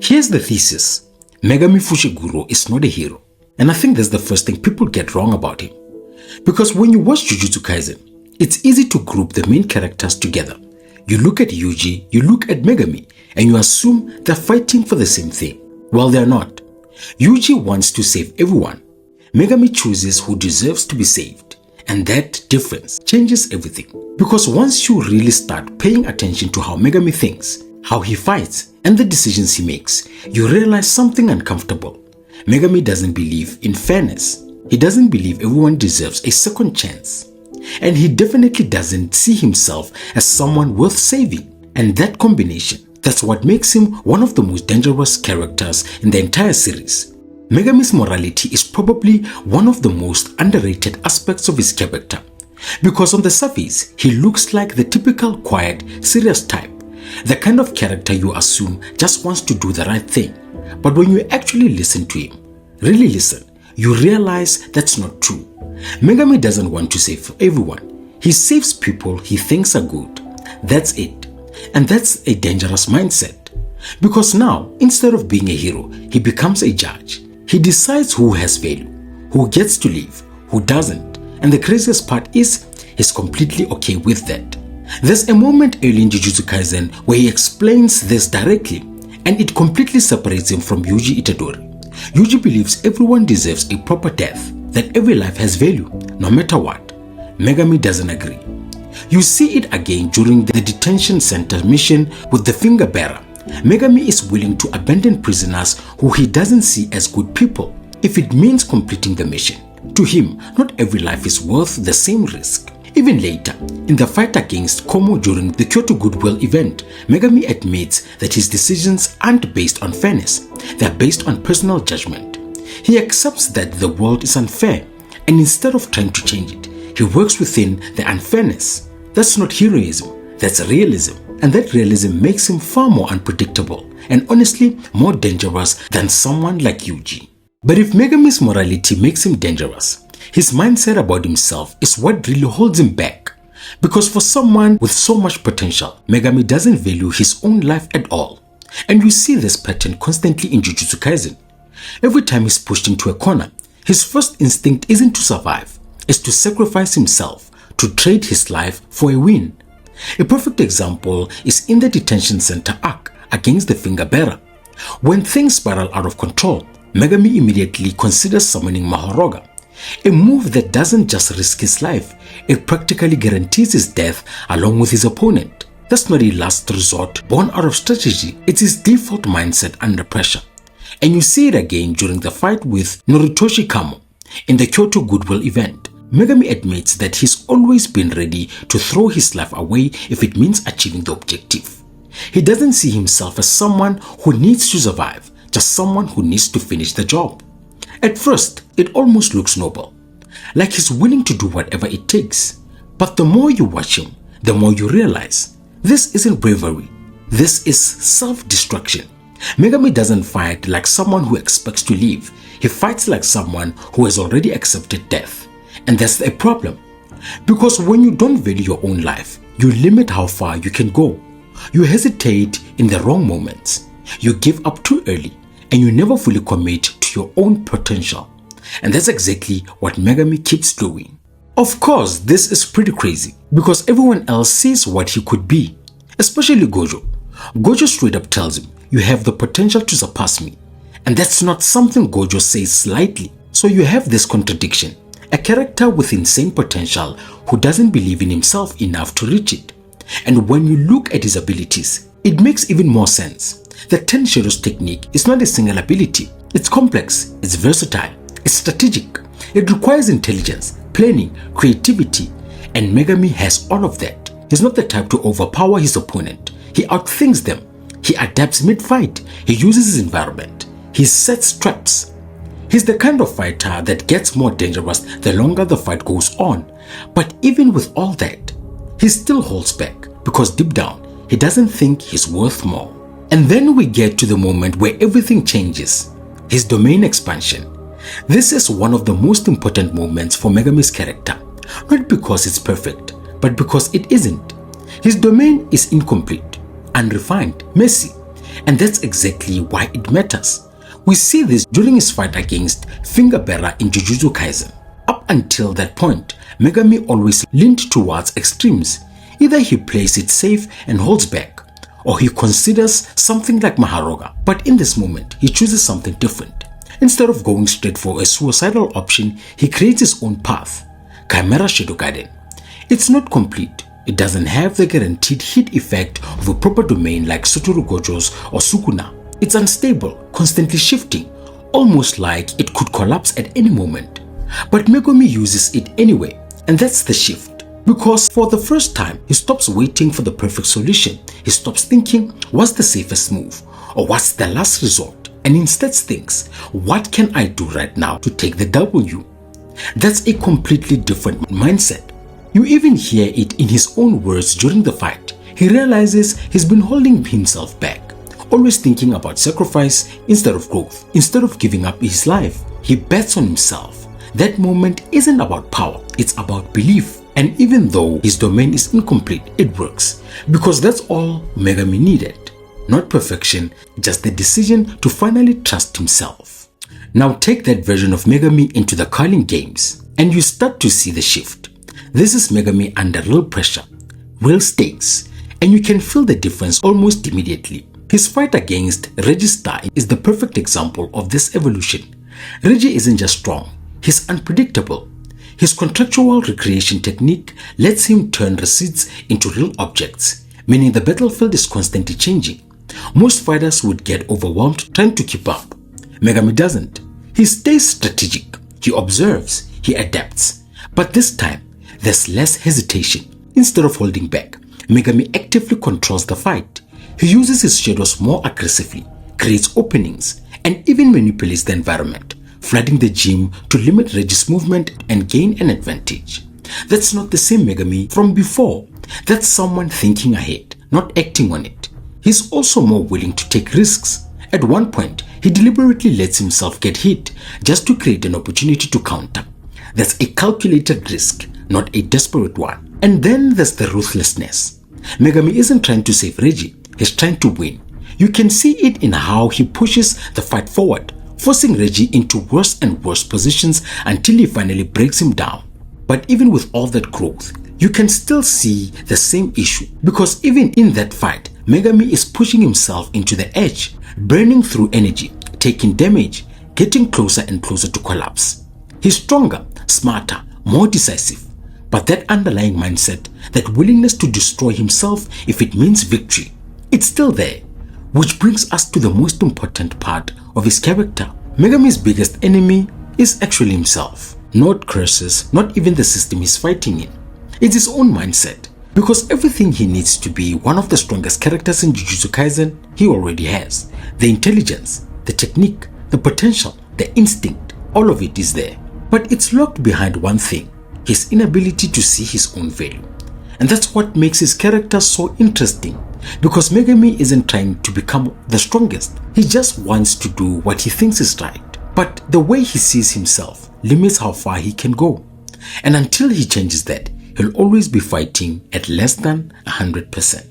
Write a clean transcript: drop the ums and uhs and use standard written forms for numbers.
Here's the thesis. Megumi Fushiguro is not a hero. And I think that's the first thing people get wrong about him. Because when you watch Jujutsu Kaisen, it's easy to group the main characters together. You look at Yuji, you look at Megumi, and you assume they're fighting for the same thing. Well, they're not. Yuji wants to save everyone. Megumi chooses who deserves to be saved. And that difference changes everything. Because once you really start paying attention to how Megumi thinks, how he fights, and the decisions he makes, you realize something uncomfortable. Megumi doesn't believe in fairness. He doesn't believe everyone deserves a second chance. And he definitely doesn't see himself as someone worth saving. And that combination, that's what makes him one of the most dangerous characters in the entire series. Megumi's morality is probably one of the most underrated aspects of his character. Because on the surface, he looks like the typical quiet, serious type. The kind of character you assume just wants to do the right thing. But when you actually listen to him, really listen, you realize that's not true. Megumi doesn't want to save everyone. He saves people he thinks are good. That's it. And that's a dangerous mindset. Because now, instead of being a hero, he becomes a judge. He decides who has value, who gets to live, who doesn't. And the craziest part is, he's completely okay with that. There's a moment early in Jujutsu Kaisen where he explains this directly, and it completely separates him from Yuji Itadori. Yuji believes everyone deserves a proper death, that every life has value, no matter what. Megumi doesn't agree. You see it again during the detention center mission with the finger bearer. Megumi is willing to abandon prisoners who he doesn't see as good people if it means completing the mission. To him, not every life is worth the same risk. Even later, in the fight against Komo during the Kyoto Goodwill event, Megumi admits that his decisions aren't based on fairness, they're based on personal judgment. He accepts that the world is unfair, and instead of trying to change it, he works within the unfairness. That's not heroism, that's realism. And that realism makes him far more unpredictable, and honestly, more dangerous than someone like Yuji. But if Megumi's morality makes him dangerous, his mindset about himself is what really holds him back. Because for someone with so much potential, Megumi doesn't value his own life at all. And you see this pattern constantly in Jujutsu Kaisen. Every time he's pushed into a corner, his first instinct isn't to survive, it's to sacrifice himself, to trade his life for a win. A perfect example is in the detention center arc against the finger bearer. When things spiral out of control, Megumi immediately considers summoning Mahoroga. A move that doesn't just risk his life, it practically guarantees his death along with his opponent. That's not a last resort born out of strategy, it's his default mindset under pressure. And you see it again during the fight with Noritoshi Kamo in the Kyoto Goodwill event. Megumi admits that he's always been ready to throw his life away if it means achieving the objective. He doesn't see himself as someone who needs to survive, just someone who needs to finish the job. At first, it almost looks noble, like he's willing to do whatever it takes. But the more you watch him, the more you realize this isn't bravery, this is self-destruction. Megumi doesn't fight like someone who expects to live, he fights like someone who has already accepted death. And that's a problem. Because when you don't value your own life, you limit how far you can go. You hesitate in the wrong moments. You give up too early, and you never fully commit to your own potential. And that's exactly what Megumi keeps doing. Of course, this is pretty crazy, because everyone else sees what he could be, especially Gojo. Gojo straight up tells him, "You have the potential to surpass me." And that's not something Gojo says slightly. So you have this contradiction. A character with insane potential who doesn't believe in himself enough to reach it. And when you look at his abilities, it makes even more sense. The 10 Shadows technique is not a single ability. It's complex, it's versatile, it's strategic. It requires intelligence, planning, creativity, and Megumi has all of that. He's not the type to overpower his opponent. He outthinks them. He adapts mid-fight. He uses his environment. He sets traps. He's the kind of fighter that gets more dangerous the longer the fight goes on. But even with all that, he still holds back because deep down, he doesn't think he's worth more. And then we get to the moment where everything changes. His domain expansion. This is one of the most important moments for Megumi's character. Not because it's perfect, but because it isn't. His domain is incomplete, unrefined, messy. And that's exactly why it matters. We see this during his fight against Finger Bearer in Jujutsu Kaisen. Up until that point, Megami always leaned towards extremes. Either he plays it safe and holds back, or he considers something like Maharoga. But in this moment, he chooses something different. Instead of going straight for a suicidal option, he creates his own path, Chimera Shadow Garden. It's not complete. It doesn't have the guaranteed hit effect of a proper domain like Satoru Gojo's or Sukuna. It's unstable, constantly shifting, almost like it could collapse at any moment. But Megumi uses it anyway, and that's the shift. Because for the first time, he stops waiting for the perfect solution. He stops thinking, what's the safest move? Or what's the last resort? And instead thinks, what can I do right now to take the W? That's a completely different mindset. You even hear it in his own words during the fight. He realizes he's been holding himself back, always thinking about sacrifice instead of growth. Instead of giving up his life, he bets on himself. That moment isn't about power, it's about belief. And even though his domain is incomplete, it works. Because that's all Megami needed. Not perfection, just the decision to finally trust himself. Now take that version of Megami into the Culling games, and you start to see the shift. This is Megami under real pressure, real stakes, and you can feel the difference almost immediately. His fight against Register is the perfect example of this evolution. Reggie isn't just strong, he's unpredictable. His contractual recreation technique lets him turn receipts into real objects, meaning the battlefield is constantly changing. Most fighters would get overwhelmed trying to keep up. Megami doesn't. He stays strategic, he observes, he adapts. But this time, there's less hesitation. Instead of holding back, Megami actively controls the fight. He uses his shadows more aggressively, creates openings, and even manipulates the environment, flooding the gym to limit Reggie's movement and gain an advantage. That's not the same Megami from before. That's someone thinking ahead, not acting on it. He's also more willing to take risks. At one point, he deliberately lets himself get hit just to create an opportunity to counter. That's a calculated risk, not a desperate one. And then there's the ruthlessness. Megami isn't trying to save Reggie, he's trying to win. You can see it in how he pushes the fight forward, forcing Reggie into worse and worse positions until he finally breaks him down. But even with all that growth, you can still see the same issue, because even in that fight, Megami is pushing himself into the edge, burning through energy, taking damage, getting closer and closer to collapse. He's stronger, smarter, more decisive, but that underlying mindset, that willingness to destroy himself if it means victory, it's still there. Which brings us to the most important part of his character. Megami's biggest enemy is actually himself. Not curses, not even the system he's fighting in. It's his own mindset. Because everything he needs to be one of the strongest characters in Jujutsu Kaisen, he already has. The intelligence, the technique, the potential, the instinct, all of it is there. But it's locked behind one thing, his inability to see his own value. And that's what makes his character so interesting. Because Megami isn't trying to become the strongest. He just wants to do what he thinks is right. But the way he sees himself limits how far he can go. And until he changes that, he'll always be fighting at less than 100%.